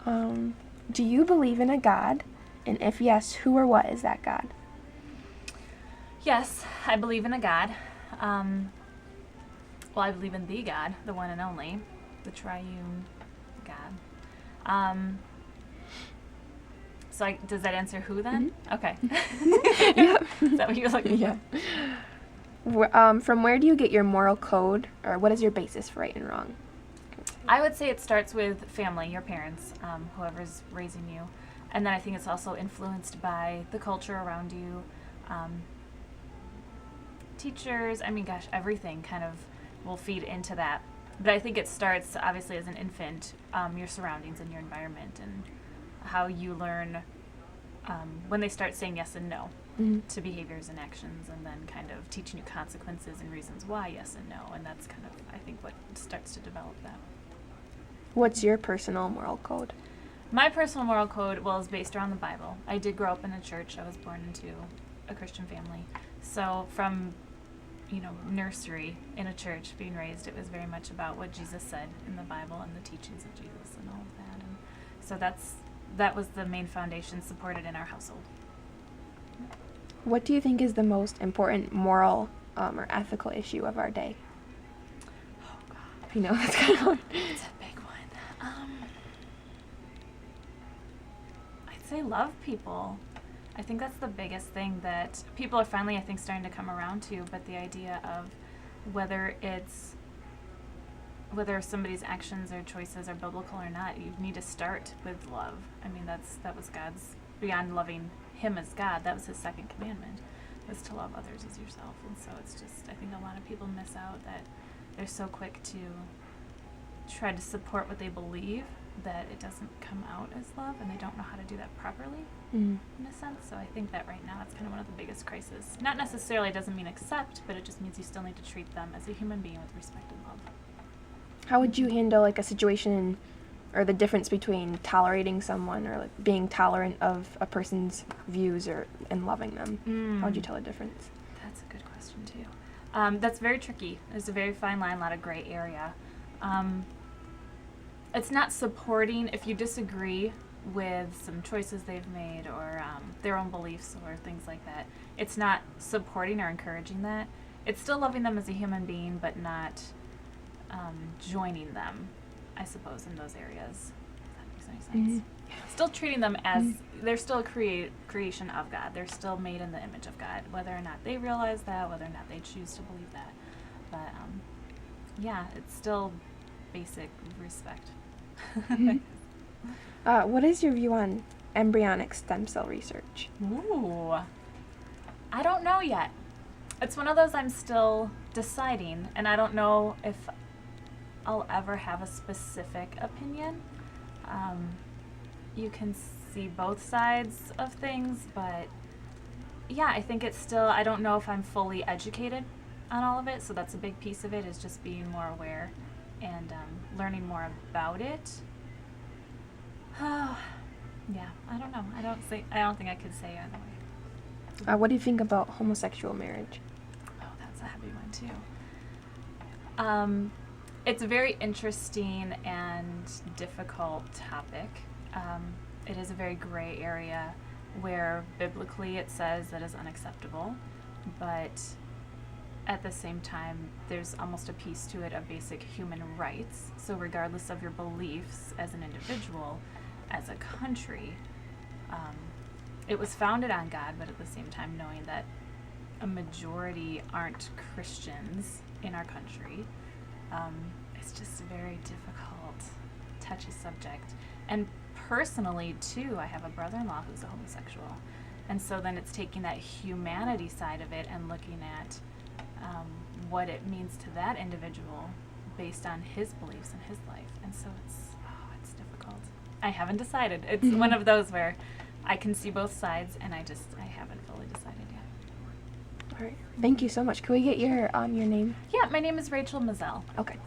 Do you believe in a God? And if yes, who or what is that God? Yes, I believe in a God. I believe in the God, the one and only, the triune God. Does that answer who then? Mm-hmm. Okay. Yep. Is that what you're looking for? Yeah. From where do you get your moral code, or what is your basis for right and wrong? I would say it starts with family, your parents, whoever's raising you. And then I think it's also influenced by the culture around you, teachers, everything kind of will feed into that. But I think it starts, obviously, as an infant, your surroundings and your environment and how you learn when they start saying yes and no to behaviors and actions, and then kind of teaching you consequences and reasons why yes and no. And that's kind of, I think, what starts to develop that. What's your personal moral code? My personal moral code, is based around the Bible. I did grow up in a church. I was born into a Christian family. So from, nursery in a church, being raised, it was very much about what Jesus said in the Bible and the teachings of Jesus and all of that. And so that was the main foundation supported in our household. What do you think is the most important moral or ethical issue of our day? Oh, God. That's kind of hard. It's a big one. I'd say love people. I think that's the biggest thing that people are finally, I think, starting to come around to, but the idea of whether somebody's actions or choices are biblical or not, you need to start with love. That was God's, beyond loving him as God, that was his second commandment, was to love others as yourself. And so it's just, I think a lot of people miss out that they're so quick to try to support what they believe that it doesn't come out as love, and they don't know how to do that properly in a sense. So I think that right now it's kind of one of the biggest crises. Not necessarily doesn't mean accept, but it just means you still need to treat them as a human being with respect and love. How would you handle a situation or the difference between tolerating someone or being tolerant of a person's views and loving them? How would you tell the difference? That's a good question too. That's very tricky. There's a very fine line, a lot of gray area. It's not supporting if you disagree with some choices they've made or their own beliefs or things like that. It's not supporting or encouraging that. It's still loving them as a human being, but not joining them, I suppose, in those areas. If that makes any sense. Still treating them as they're still a creation of God. They're still made in the image of God, whether or not they realize that, whether or not they choose to believe that. But it's still basic respect. What is your view on embryonic stem cell research? Ooh, I don't know yet. It's one of those I'm still deciding, and I don't know if I'll ever have a specific opinion. You can see both sides of things, but I think it's still, I don't know if I'm fully educated on all of it, so that's a big piece of it, is just being more aware and learning more about it. I don't know. I don't think I could say either way. What do you think about homosexual marriage? Oh, that's a heavy one too. It's a very interesting and difficult topic. It is a very gray area where biblically it says that is unacceptable, but at the same time, there's almost a piece to it of basic human rights. So regardless of your beliefs as an individual, as a country, it was founded on God, but at the same time knowing that a majority aren't Christians in our country, it's just a very difficult, touchy subject. And personally, too, I have a brother-in-law who's a homosexual. And so then it's taking that humanity side of it and looking at what it means to that individual based on his beliefs and his life. And so it's difficult. I haven't decided. It's one of those where I can see both sides, and I haven't fully decided yet. All right. Thank you so much. Can we get your name? Yeah, my name is Rachel Mazzell. Okay.